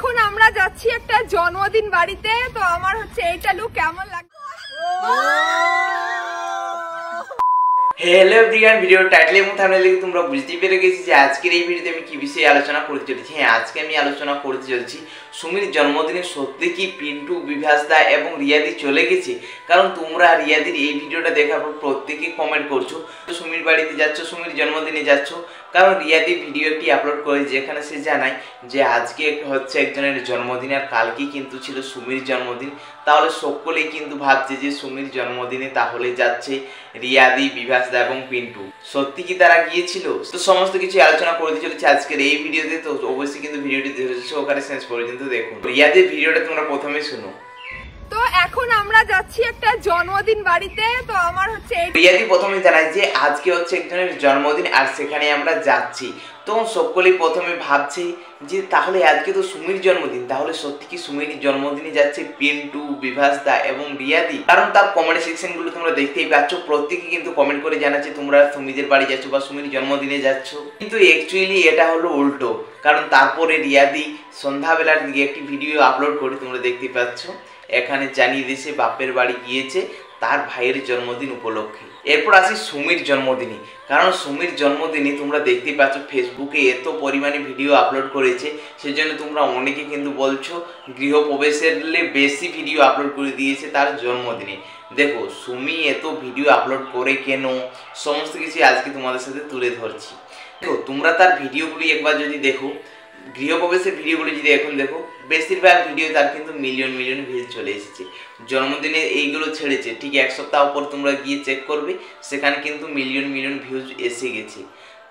এখন আমরা যাচ্ছি একটা জন্মদিন বাড়িতে। তো আমার হচ্ছে এইটা লুক কেমন লাগবে। হ্যালো এভরিওয়ান, ভিডিওর টাইটেল এবং থাম্বনেল দেখে তোমরা বুঝতেই পেরে গেছি যে আজকের এই ভিডিওতে আমি কি বিষয়ে আলোচনা করতে চলেছি। হ্যাঁ, আজকে আমি আলোচনা করতে চলেছি সুমির জন্মদিনে সত্যি কি পিন্টু, বিভাস দা এবং রিয়াদি চলে গেছে। কারণ তোমরা রিয়াদির এই ভিডিওটা দেখার পর প্রত্যেকেই কমেন্ট করছো সুমির বাড়িতে যাচ্ছ, সুমির জন্মদিনে যাচ্ছ। কারণ রিয়াদি ভিডিও একটি আপলোড করে যেখানে সে জানায় যে আজকে হচ্ছে একজনের জন্মদিন আর কালকে কিন্তু ছিল সুমির জন্মদিন। তাহলে সকলেই কিন্তু ভাবছে যে সুমির জন্মদিনে তাহলে যাচ্ছে রিয়াদি, বিভাস দা এবং পিন্টু। সত্যি কি তারা গিয়েছিল? তো সমস্ত কিছু আলোচনা করতে চলেছে আজকের এই ভিডিওতে। তো অবশ্যই কিন্তু ভিডিওটি সহকারে শেষ পর্যন্ত দেখুন। রিয়াদির ভিডিওটা তোমরা প্রথমে শুনো। তো এখন আমরা যাচ্ছি একটা জন্মদিন বাড়িতে। তো আমার হচ্ছে রিয়াদি প্রথমে জানায় যে আজকে হচ্ছে একজনের জন্মদিন আর সেখানে আমরা যাচ্ছি। তো সকলেই প্রথমে ভাবছে যে তাহলে আজকে তো সুমির জন্মদিন, তাহলে সত্যি কি সুমির জন্মদিনে যাচ্ছে পিন্টু, বিভাস দা এবং রিয়াদি? কারণ তার কমেন্ট সেকশন গুলো তোমরা দেখতেই পাচ্ছ, প্রত্যেকে কিন্তু কমেন্ট করে জানাচ্ছে তোমরা সুমিদের বাড়ি যাচ্ছ বা সুমির জন্মদিনে যাচ্ছ। কিন্তু অ্যাকচুয়ালি এটা হলো উল্টো। কারণ তারপরে রিয়াদি সন্ধ্যাবেলার দিকে একটি ভিডিও আপলোড করে তোমরা দেখতে পাচ্ছ, এখানে জানিয়ে দিয়েছে বাপের বাড়ি গিয়েছে তার ভাইয়ের জন্মদিন উপলক্ষে। এরপর আসি সুমির জন্মদিনে। কারণ সুমির জন্মদিনে তোমরা দেখতে পাচ্ছ ফেসবুকে এত পরিমাণে ভিডিও আপলোড করেছে, সেজন্য তোমরা অনেকে কিন্তু বলছো গৃহপ্রবেশের বেশি ভিডিও আপলোড করে দিয়েছে তার জন্মদিনে। দেখো সুমি এত ভিডিও আপলোড করে কেন, সমস্ত কিছু আজকে তোমাদের সাথে তুলে ধরছি। দেখো তোমরা তার ভিডিওগুলি একবার যদি দেখো, গৃহপ্রবেশের ভিডিওগুলি যদি এখন দেখো, বেশিরভাগ ভিডিও তার কিন্তু মিলিয়ন মিলিয়ন ভিউজ চলে এসেছে। জন্মদিনে এইগুলো ছেড়েছে ঠিক এক সপ্তাহ পর তোমরা গিয়ে চেক করবে, সেখানে কিন্তু মিলিয়ন মিলিয়ন ভিউজ এসে গেছে।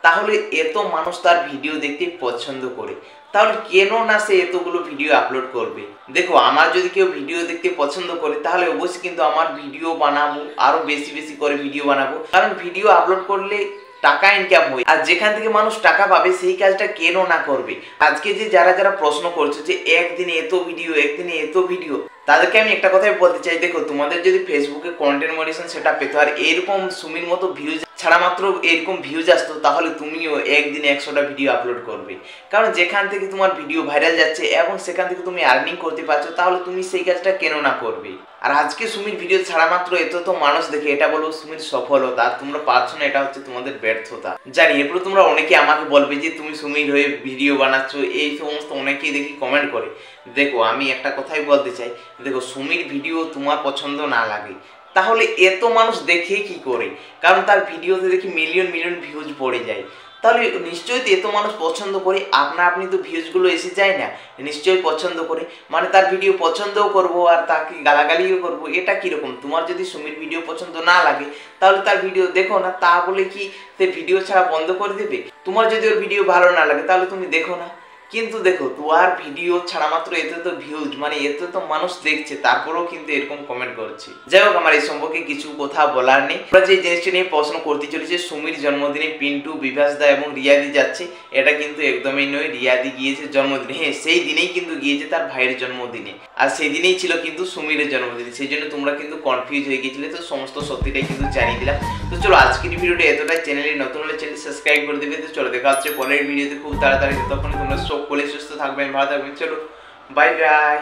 তাহলে এত মানুষ তার ভিডিও দেখতে পছন্দ করে, তাহলে কেন না সে এতগুলো ভিডিও আপলোড করবে? দেখো আমার যদি কেউ ভিডিও দেখতে পছন্দ করে তাহলে অবশ্যই কিন্তু আমার ভিডিও বানাবো, আরো বেশি বেশি করে ভিডিও বানাবো। কারণ ভিডিও আপলোড করলে টাকা ইনকাম হয়, আর যেখান থেকে মানুষ টাকা পাবে সেই কাজটা কেন না করবে? আজকে যে যারা যারা প্রশ্ন করছে যে একদিনে এত ভিডিও, একদিনে এত ভিডিও, তাদেরকে আমি একটা কথাই বলতে চাই, দেখো তোমাদের যদি ফেসবুকে কন্টেন্ট মনিটাইজেশন সেটা পেতো আর এরকম সুমির মতো ভিউজ ছাড়া মাত্র এরকম ভিউজ আসতো, তাহলে তুমিও একদিনে 100টা ভিডিও আপলোড করবে। কারণ যেখান থেকে তোমার ভিডিও ভাইরাল যাচ্ছে এবং সেখান থেকে তুমি আর্নিং করতে পারছো, তাহলে তুমি সেই কাজটা কেন না করবে? আর আজকে সুমির ভিডিও ছাড়া মাত্র এত তো মানুষ দেখে, এটা বলবো সুমির সফলতা। আর তোমরা পারছো না, এটা হচ্ছে তোমাদের ব্যর্থতা। জানি এরপর তোমরা অনেকে আমাকে বলবে যে তুমি সুমির হয়ে ভিডিও বানাচ্ছ, এই সমস্ত অনেকেই দেখি কমেন্ট করে। দেখো আমি একটা কথাই বলতে চাই, দেখো সুমির ভিডিও তোমার পছন্দ না লাগে তাহলে এত মানুষ দেখে কি করে? কারণ তার ভিডিওতে দেখি মিলিয়ন মিলিয়ন ভিউজ পড়ে যায়, তাহলে নিশ্চয়ই এত মানুষ পছন্দ করে, আপনি তো ভিউজগুলো এসে যায় না, নিশ্চয়ই পছন্দ করে, মানে তার ভিডিও পছন্দও করবো আর তাকে গালাগালিও করবো। এটা কিরকম? তোমার যদি সুমির ভিডিও পছন্দ না লাগে তাহলে তার ভিডিও দেখো না, তা বলে কি সে ভিডিও ছাড়া বন্ধ করে দেবে? তোমার যদি ওর ভিডিও ভালো না লাগে তাহলে তুমি দেখো না। কিন্তু দেখো তোমার ভিডিও ছাড়া মাত্র এত তো ভিউজ, মানে এত তো মানুষ দেখছে, তারপরেও কিন্তু এরকম কমেন্ট করছে। যাই হোক, আমার এই সম্পর্কে কিছু কথা বলার নেই। আমরা যে জিনিসটা নিয়ে প্রশ্ন করতে চলেছে সুমির জন্মদিনে পিন্টু, বিভাস দা এবং রিয়াদি যাচ্ছে, এটা কিন্তু একদমই নয়। রিয়াদি গিয়েছে জন্মদিনে, হ্যাঁ সেই দিনেই কিন্তু গিয়েছে তার ভাইয়ের জন্মদিনে, আর সেই দিনেই ছিল কিন্তু সুমির জন্মদিন। সেই জন্য তোমরা কিন্তু কনফিউজ হয়ে গিয়েছিলে। তো সমস্ত সত্যিটাই কিন্তু জানিয়ে দিলাম। তো চলো আজকের ভিডিওটা এতটাই। চ্যানেলে নতুন হলে চ্যানেল সাবস্ক্রাইব করে দেবে। তো চলো দেখা হচ্ছে পরের ভিডিওতে খুব তাড়াতাড়ি। তখন তোমরা সকলে সুস্থ থাকবেন, ভালো থাকবেন। চলো বাই বাই।